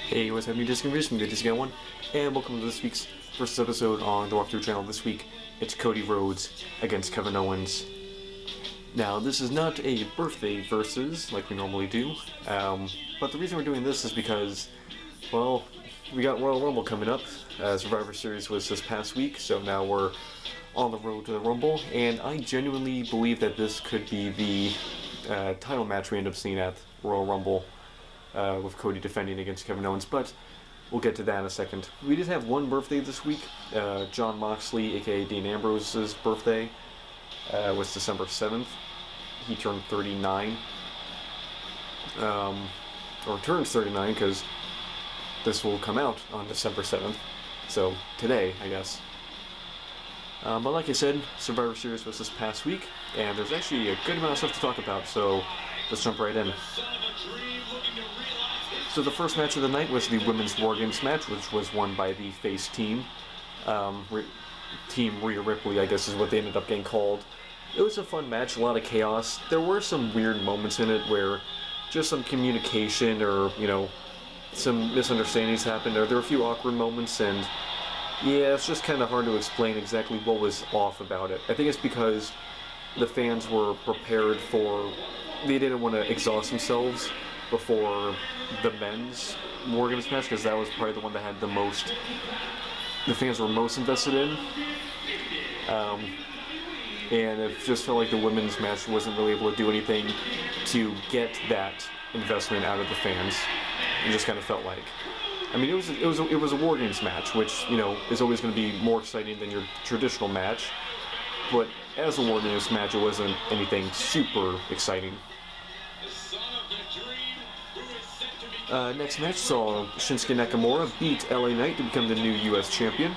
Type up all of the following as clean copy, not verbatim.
Hey, what's happening, Disconvision? Good Guy01, and welcome to this week's first episode on the Walkthrough channel. This week, it's Cody Rhodes against Kevin Owens. Now, this is not a birthday versus like we normally do, but the reason we're doing this is because, well, we got Royal Rumble coming up. Survivor Series was this past week, so now we're on the road to the Rumble, and I genuinely believe that this could be the title match we end up seeing at Royal Rumble. With Cody defending against Kevin Owens, but we'll get to that in a second. We did have one birthday this week. John Moxley, aka Dean Ambrose's birthday, was December 7th. He turned 39. Or turns 39 because this will come out on December 7th. So today, I guess. But like I said, Survivor Series was this past week, and there's actually a good amount of stuff to talk about, so let's jump right in. So the first match of the night was the Women's War Games match, which was won by the face team. Team Rhea Ripley, I guess is what they ended up getting called. It was a fun match, a lot of chaos. There were some weird moments in it where just some communication or, some misunderstandings happened. There were a few awkward moments, and yeah, it's just kind of hard to explain exactly what was off about it. I think it's because the fans were prepared for... They didn't want to exhaust themselves before the men's War Games match, because that was probably the one that had the fans were most invested in. And it just felt like the women's match wasn't really able to do anything to get that investment out of the fans. It just kind of felt like, I mean, it was a War Games match, which is always going to be more exciting than your traditional match. But as a War Games match, it wasn't anything super exciting. Next match saw Shinsuke Nakamura beat LA Knight to become the new US champion,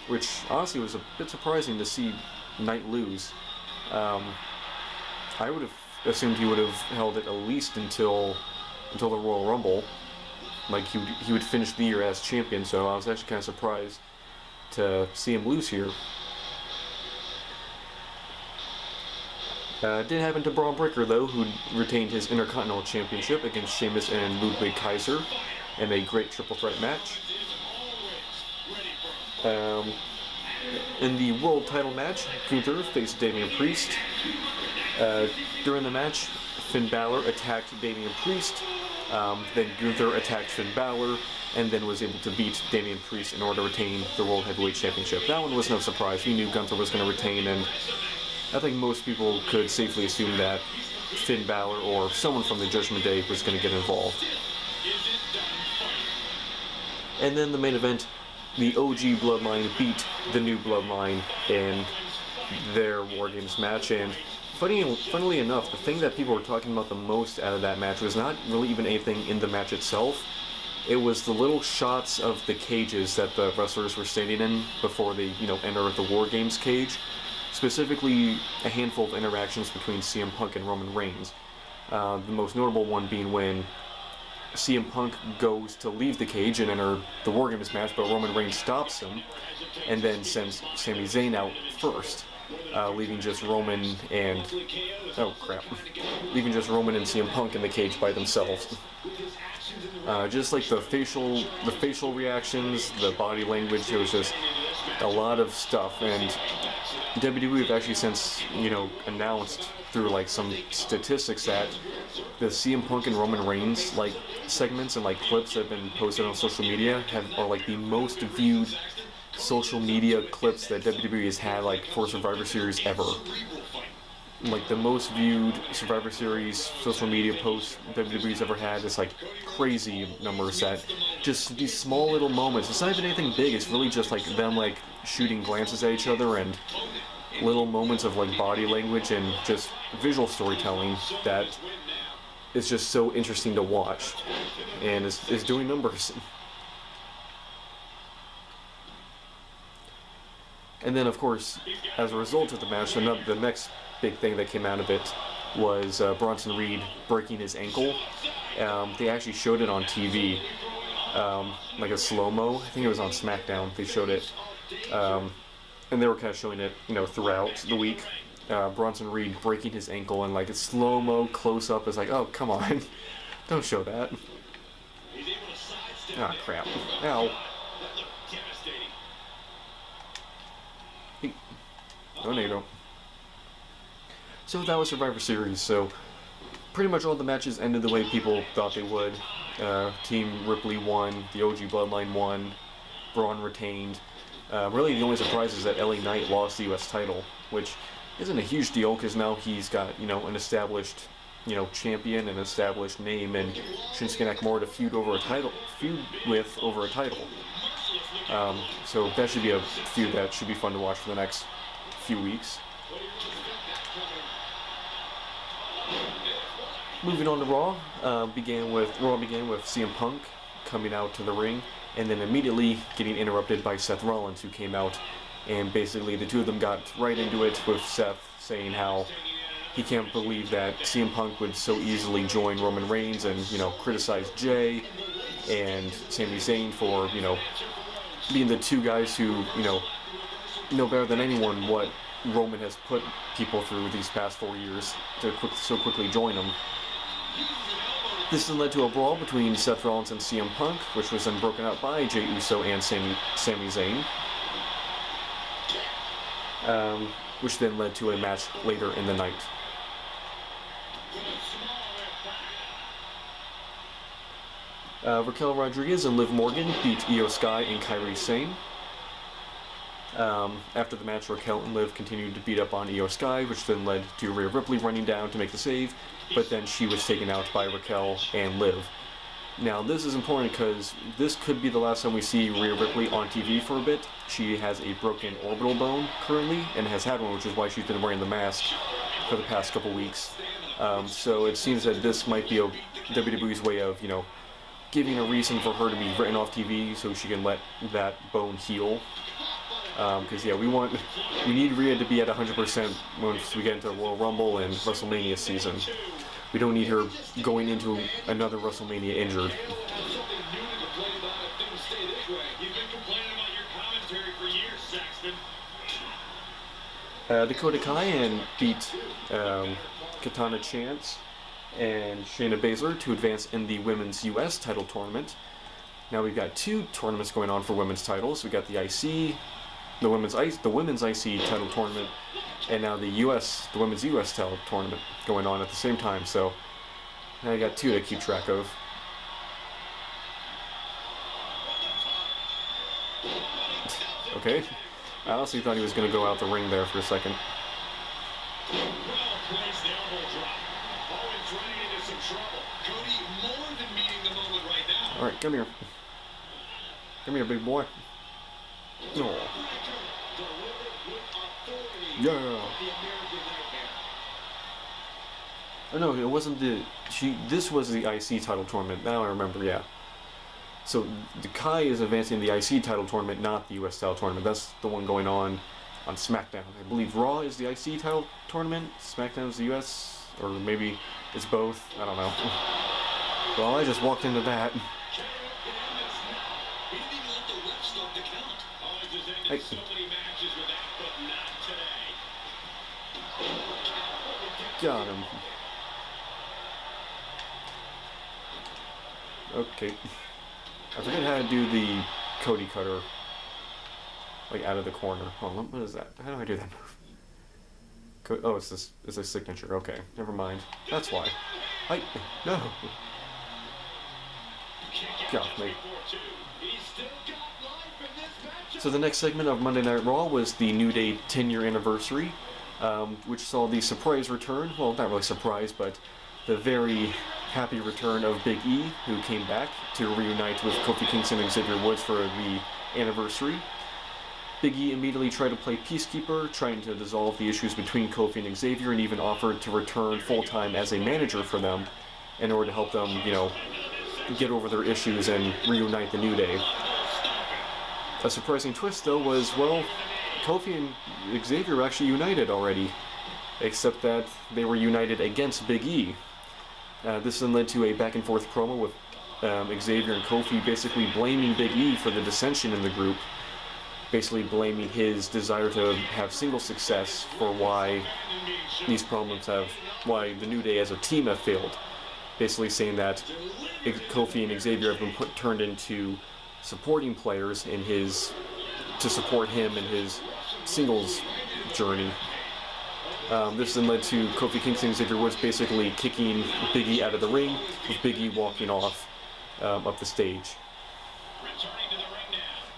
which honestly was a bit surprising to see Knight lose. I would have assumed he would have held it at least until the Royal Rumble. Like he would finish the year as champion, so I was actually kind of surprised to see him lose here. Did happen to Braun Breaker, though, who retained his Intercontinental Championship against Sheamus and Ludwig Kaiser in a great triple threat match. In the World Title match, Gunther faced Damian Priest. During the match, Finn Balor attacked Damian Priest, then Gunther attacked Finn Balor, and then was able to beat Damian Priest in order to retain the World Heavyweight Championship. That one was no surprise. We knew Gunther was going to retain, and I think most people could safely assume that Finn Balor or someone from the Judgment Day was going to get involved. And then the main event, the OG Bloodline beat the new Bloodline in their War Games match. And funnily enough, the thing that people were talking about the most out of that match was not really even anything in the match itself. It was the little shots of the cages that the wrestlers were standing in before they, enter the War Games cage. Specifically, a handful of interactions between CM Punk and Roman Reigns. The most notable one being when CM Punk goes to leave the cage and enter the War Games match, but Roman Reigns stops him and then sends Sami Zayn out first, leaving just Roman and CM Punk in the cage by themselves. Just like the facial reactions, the body language, it was just a lot of stuff. And WWE have actually since, announced through some statistics that the CM Punk and Roman Reigns segments and clips that have been posted on social media are the most viewed social media clips that WWE has had for Survivor Series ever. The most viewed Survivor Series social media posts WWE's ever had is crazy numbers. That just these small little moments. It's not even anything big. It's really just them shooting glances at each other and little moments of body language and just visual storytelling that is just so interesting to watch, and is doing numbers. And then, of course, as a result of the match, the next big thing that came out of it was Bronson Reed breaking his ankle. They actually showed it on TV, a slow-mo. I think it was on SmackDown. They showed it, and they were kind of showing it, throughout the week. Bronson Reed breaking his ankle, and a slow-mo close-up is oh, come on, don't show that. Ah, crap. Ow. Hey. Tornado. So that was Survivor Series, so pretty much all the matches ended the way people thought they would. Team Ripley won, the OG Bloodline won, Braun retained. Really the only surprise is that LA Knight lost the US title, which isn't a huge deal because now he's got, you know, an established, you know, champion, an established name, and Shinsuke Nakamura to feud with over a title. So that should be a feud that should be fun to watch for the next few weeks. Moving on to Raw, began with CM Punk coming out to the ring, and then immediately getting interrupted by Seth Rollins, who came out, and basically the two of them got right into it, with Seth saying how he can't believe that CM Punk would so easily join Roman Reigns, and, you know, criticize Jay and Sami Zayn for, you know, being the two guys who, you know better than anyone what Roman has put people through these past 4 years to so quickly join him. This then led to a brawl between Seth Rollins and CM Punk, which was then broken up by Jey Uso and Sami Zayn, which then led to a match later in the night. Raquel Rodriguez and Liv Morgan beat Io Sky and Kairi Sane. After the match, Raquel and Liv continued to beat up on Io Sky, which then led to Rhea Ripley running down to make the save, but then she was taken out by Raquel and Liv. Now, this is important because this could be the last time we see Rhea Ripley on TV for a bit. She has a broken orbital bone currently, and has had one, which is why she's been wearing the mask for the past couple weeks. So it seems that this might be a WWE's way of, you know, giving a reason for her to be written off TV so she can let that bone heal. Because yeah, we need Rhea to be at 100% once we get into Royal Rumble and WrestleMania season. We don't need her going into another WrestleMania injured. Dakota Kai beat Katana Chance and Shayna Baszler to advance in the Women's US title tournament. Now we've got two tournaments going on for women's titles. We got the IC, the women's IC title tournament, and now the women's US title tournament going on at the same time. So now I got two to keep track of. Okay, I honestly thought he was going to go out the ring there for a second. All right, come here. Come here, big boy. Oh. Yeah. Oh no, it wasn't this was the IC title tournament. Now I remember, yeah. So the Kai is advancing the IC title tournament, not the US title tournament. That's the one going on SmackDown. I believe Raw is the IC title tournament, SmackDown is the US, or maybe it's both. I don't know. Well, I just walked into that. Hey. Got him. Okay. I forget how to do the Cody cutter. Like out of the corner. Hold on, what is that? How do I do that move? Oh, it's this. It's a signature. Okay, never mind. That's why. No. Got me. So the next segment of Monday Night Raw was the New Day 10-year anniversary, which saw the surprise return. Well, not really surprise, but the very happy return of Big E, who came back to reunite with Kofi Kingston and Xavier Woods for the anniversary. Big E immediately tried to play peacekeeper, trying to dissolve the issues between Kofi and Xavier, and even offered to return full-time as a manager for them in order to help them, you know, get over their issues and reunite the New Day. A surprising twist, though, was, well, Kofi and Xavier were actually united already, except that they were united against Big E. This then led to a back-and-forth promo with Xavier and Kofi basically blaming Big E for the dissension in the group, basically blaming his desire to have single success for why these problems why the New Day as a team have failed. basically saying that Kofi and Xavier have been turned into supporting players to support him in his singles journey. This then led to Kofi Kingston and Xavier Woods basically kicking Big E out of the ring, with Big E walking off up the stage.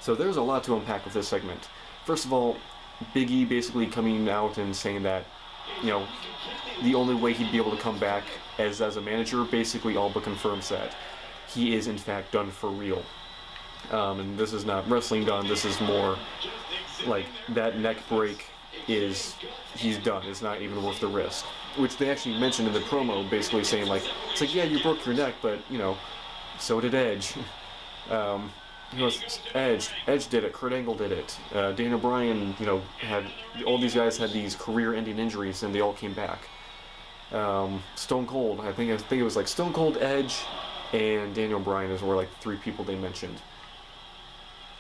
So there's a lot to unpack with this segment. First of all, Big E basically coming out and saying that, the only way he'd be able to come back as a manager basically all but confirms that he is in fact done for real. And this is not wrestling done, this is more like that neck break he's done. It's not even worth the risk. Which they actually mentioned in the promo, basically saying it's like, yeah, you broke your neck, but, so did Edge. Edge did it, Kurt Angle did it, Daniel Bryan, had, all these guys had these career-ending injuries and they all came back. Stone Cold, I think it was like Stone Cold, Edge, and Daniel Bryan were like 3 people they mentioned.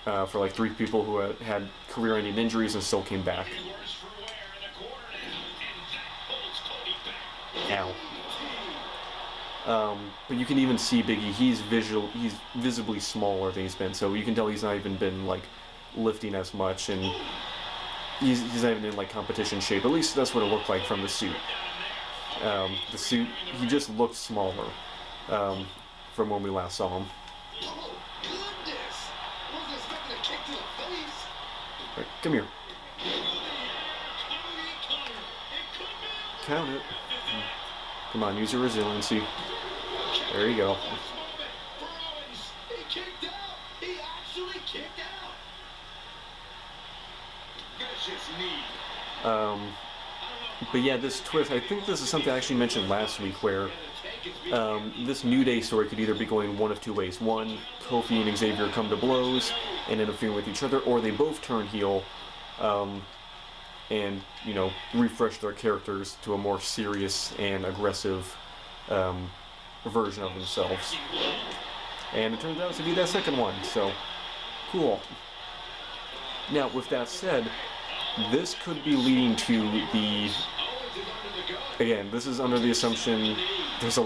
For like 3 people who had career-ending injuries and still came back. Ow. But you can even see Big E, he's visibly smaller than he's been, so you can tell he's not even been like lifting as much, and he's not even in like competition shape. At least that's what it looked like from the suit. The suit, he just looked smaller from when we last saw him. Right, come here. Count it. Come on, use your resiliency. There you go. But yeah, this twist, I think this is something I actually mentioned last week, where this New Day story could either be going one of 2 ways. One, Kofi and Xavier come to blows and interfere with each other, or they both turn heel and, refresh their characters to a more serious and aggressive version of themselves. And it turns out to be that second one, so cool. Now, with that said, this could be leading to the... Again, this is under the assumption there's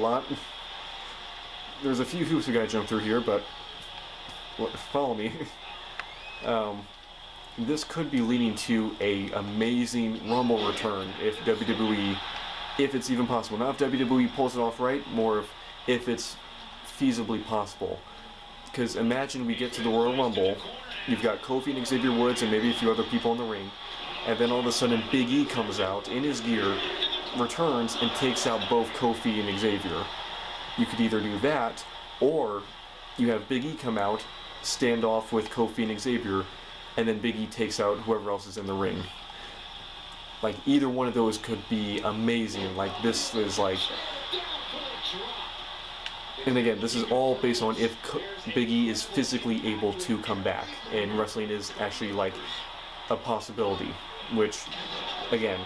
a few hoops we gotta jump through here, but follow me. This could be leading to a amazing Rumble return if WWE, if it's even possible. Not if WWE pulls it off right, more if it's feasibly possible. Because imagine we get to the Royal Rumble, you've got Kofi and Xavier Woods and maybe a few other people in the ring, and then all of a sudden Big E comes out in his gear, returns, and takes out both Kofi and Xavier. You could either do that, or you have Big E come out, stand off with Kofi and Xavier, and then Big E takes out whoever else is in the ring. Like, either one of those could be amazing. Like, this is like... And again, this is all based on if Big E is physically able to come back, and wrestling is actually, like, a possibility. Which, again,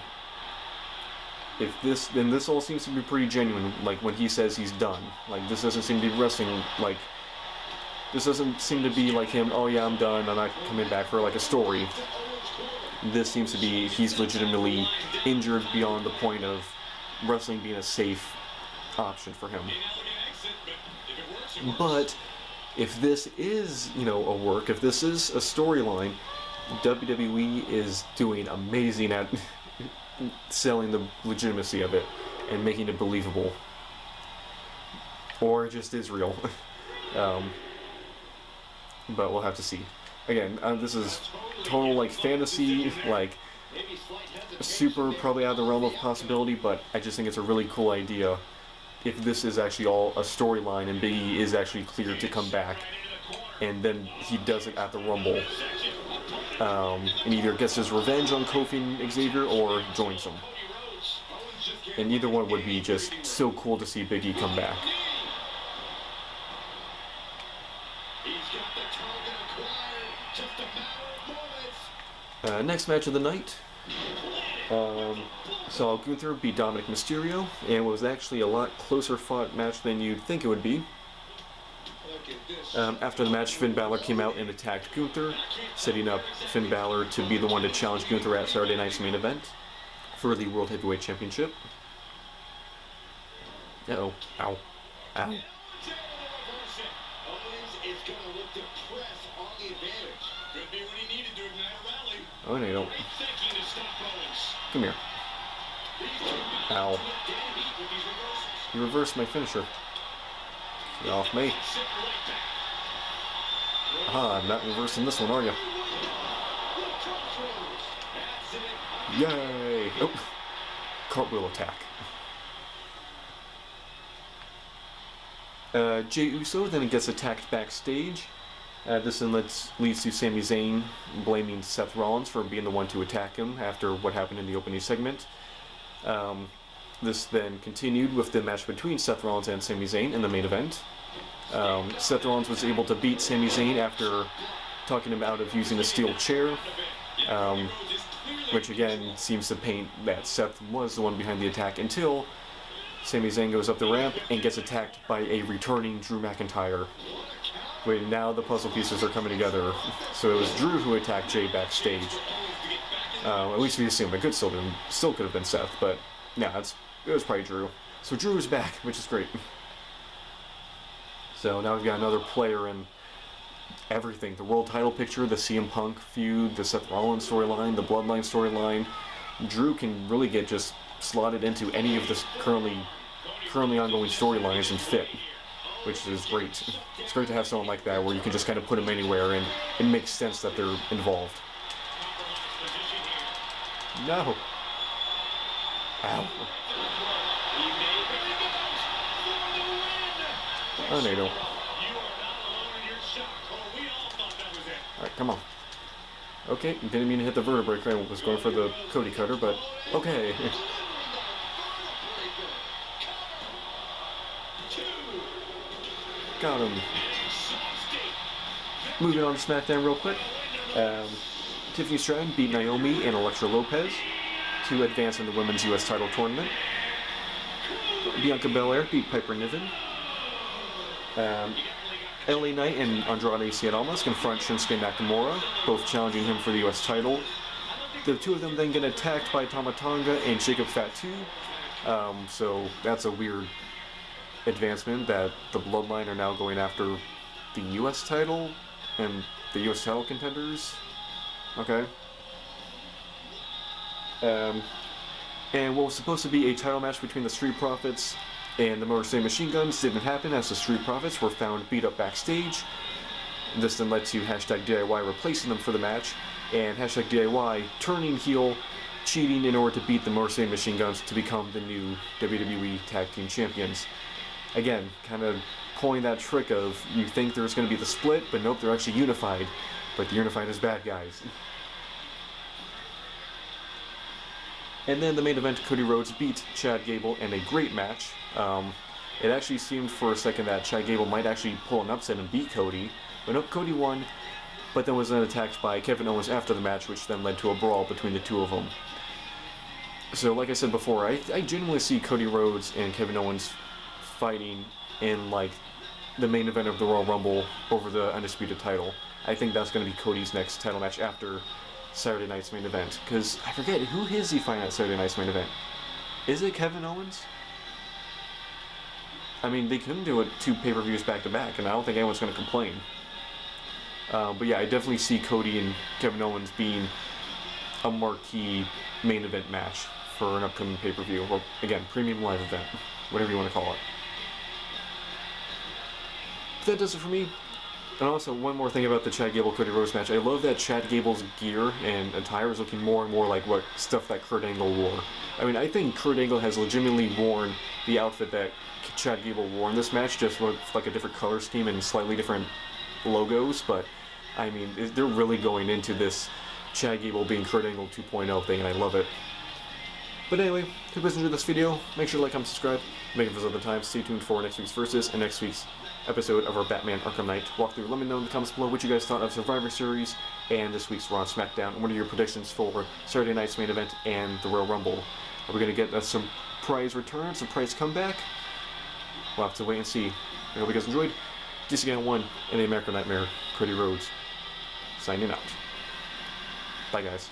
then this all seems to be pretty genuine, like, when he says he's done. Like, this doesn't seem to be wrestling, like... This doesn't seem to be like him, oh yeah, I'm done, I'm not coming back for like a story. This seems to be he's legitimately injured beyond the point of wrestling being a safe option for him. But if this is, a work, if this is a storyline, WWE is doing amazing at selling the legitimacy of it and making it believable. Or it just is real. But we'll have to see. Again, this is total, like, fantasy, like, super probably out of the realm of possibility, but I just think it's a really cool idea if this is actually all a storyline and Big E is actually cleared to come back, and then he does it at the Rumble, and either gets his revenge on Kofi and Xavier or joins them. And either one would be just so cool to see Big E come back. Next match of the night, saw Gunther beat Dominic Mysterio, and was actually a lot closer fought match than you'd think it would be. After the match, Finn Balor came out and attacked Gunther, setting up Finn Balor to be the one to challenge Gunther at Saturday night's main event for the World Heavyweight Championship. Uh-oh. Ow. Ow. Oh, no, you don't. Come here. Ow. You reversed my finisher. Get off me. Aha, I'm not reversing this one, are you? Yay! Oh! Cartwheel attack. Jey Uso then gets attacked backstage. This then leads to Sami Zayn blaming Seth Rollins for being the one to attack him after what happened in the opening segment. This then continued with the match between Seth Rollins and Sami Zayn in the main event. Seth Rollins was able to beat Sami Zayn after talking him out of using a steel chair, which again seems to paint that Seth was the one behind the attack until Sami Zayn goes up the ramp and gets attacked by a returning Drew McIntyre. Wait, now the puzzle pieces are coming together. So it was Drew who attacked Jey backstage. At least we assume. It could still could have been Seth, but yeah, it was probably Drew. So Drew is back, which is great. So now we've got another player in everything. The world title picture, the CM Punk feud, the Seth Rollins storyline, the Bloodline storyline. Drew can really get just slotted into any of the currently ongoing storylines and fit, which is great. It's great to have someone like that where you can just kind of put them anywhere and it makes sense that they're involved. No. Ow. Oh, no, you don't. Alright, come on. Okay, didn't mean to hit the vertebrae. I was going for the Cody cutter, but okay. Got him. Moving on to SmackDown real quick. Tiffany Stratton beat Naomi and Elektra Lopez to advance in the Women's U.S. title tournament. Bianca Belair beat Piper Niven. LA Knight and Andrade Cien Almas confront Shinsuke Nakamura, both challenging him for the U.S. title. The two of them then get attacked by Tama Tonga and Jacob Fatu. So that's a weird advancement that the Bloodline are now going after the U.S. title and the U.S. title contenders. Okay. And what was supposed to be a title match between the Street Profits and the Motor City Machine Guns didn't happen as the Street Profits were found beat up backstage. This then led to #DIY replacing them for the match, and #DIY turning heel, cheating in order to beat the Motor City Machine Guns to become the new WWE Tag Team Champions. Again, kind of pulling that trick of you think there's going to be the split, but nope, they're actually unified, but they're unified as bad guys. And then the main event, Cody Rhodes beat Chad Gable in a great match. It actually seemed for a second that Chad Gable might actually pull an upset and beat Cody, but nope, Cody won, but then was then attacked by Kevin Owens after the match, which then led to a brawl between the two of them. So like I said before, I genuinely see Cody Rhodes and Kevin Owens fighting in like the main event of the Royal Rumble over the Undisputed title. I think that's going to be Cody's next title match after Saturday night's main event, because I forget, who is he fighting at Saturday night's main event? Is it Kevin Owens? I mean, they couldn't do it 2 pay-per-views back-to-back, and I don't think anyone's going to complain. But yeah, I definitely see Cody and Kevin Owens being a marquee main event match for an upcoming pay-per-view, or again, premium live event, whatever you want to call it. But that does it for me. And also, one more thing about the Chad Gable-Cody Rhodes match. I love that Chad Gable's gear and attire is looking more and more like what stuff that Kurt Angle wore. I mean, I think Kurt Angle has legitimately worn the outfit that Chad Gable wore in this match, just with like a different color scheme and slightly different logos, but I mean, they're really going into this Chad Gable being Kurt Angle 2.0 thing, and I love it. But anyway, if you guys enjoyed this video, make sure to like, comment, subscribe, make it visit other times. Stay tuned for next week's Versus and next week's episode of our Batman Arkham Knight walkthrough. Let me know in the comments below what you guys thought of Survivor Series and this week's Raw and SmackDown, and what are your predictions for Saturday night's main event and the Royal Rumble. Are we going to get a surprise return, surprise comeback? We'll have to wait and see. I hope you guys enjoyed. This is Guy01 and the American Nightmare, Cody Rhodes, signing out. Bye, guys.